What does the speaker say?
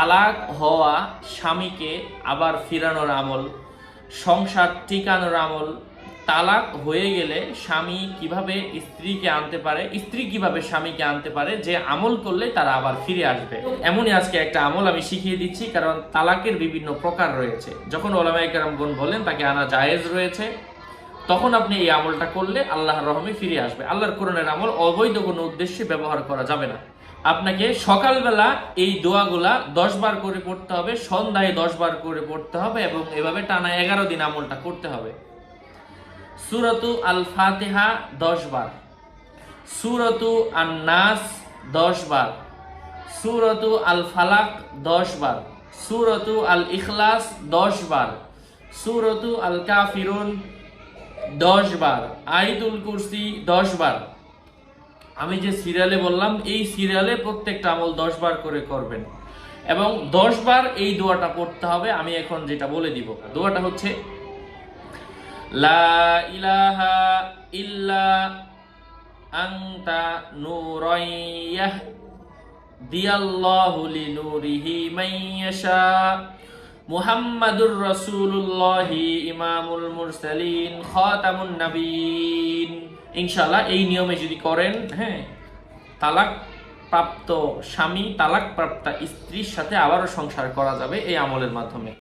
তালাক হওয়া স্বামীকে আবার ফিরানোর আমল, সংসার টিকানোর আমল, তালাক হয়ে গেলে স্বামী কিভাবে স্ত্রীকে আনতে পারে, স্ত্রী কিভাবে স্বামীকে আনতে পারে, যে আমল করলে তারা আবার ফিরে আসবে। এমনই আজকে একটা আমল আমি শিখিয়ে দিচ্ছি, কারণ তালাকের বিভিন্ন প্রকার রয়েছে। যখন ওলামায়ে কেরামগণ বলেন তাকে আনা জায়েজ রয়েছে, তখন আপনি এই আমলটা করলে আল্লাহর রহমে ফিরে আসবে। আল্লাহর কোরআনের আমল অবৈধ কোনো উদ্দেশ্যে ব্যবহার করা যাবে না। আপনাকে সকালবেলা এই দোয়াগুলা 10 বার করে পড়তে হবে, সন্ধ্যায় 10 বার করে পড়তে হবে, এবং এভাবে টানা 11 দিন আমলটা করতে হবে। সূরাতু আল ফাতিহা 10 বার, সূরাতু আন-নাস 10 বার, সূরাতু আল ফালাক 10 বার, সূরাতু আল ইখলাস 10 বার, সূরাতু আল কাফিরুন 10 বার, আয়াতুল কুরসি 10 বার। আমি যে সিরিয়ালে বললাম এই সিরিয়ালে প্রত্যেকটা আমল 10 বার করে করবেন, এবং 10 বার এই দোয়াটা পড়তে হবে। আমি এখন যেটা বলে দিব, দোয়াটা হচ্ছে লা ইলাহা ইল্লা আনতা নূরান ইয়াহদিয়াল্লাহু লিনূরিহি মান ইয়াশা মুহাম্মাদুর রাসূলুল্লাহি ইমামুল মুরসালিন খাতামুন নবীন। ইনশাআল্লাহ এই নিয়মে যদি করেন, তালাক প্রাপ্ত স্বামী তালাক প্রাপ্তা স্ত্রীর সাথে আবারও সংসার করা যাবে এই আমলের মাধ্যমে।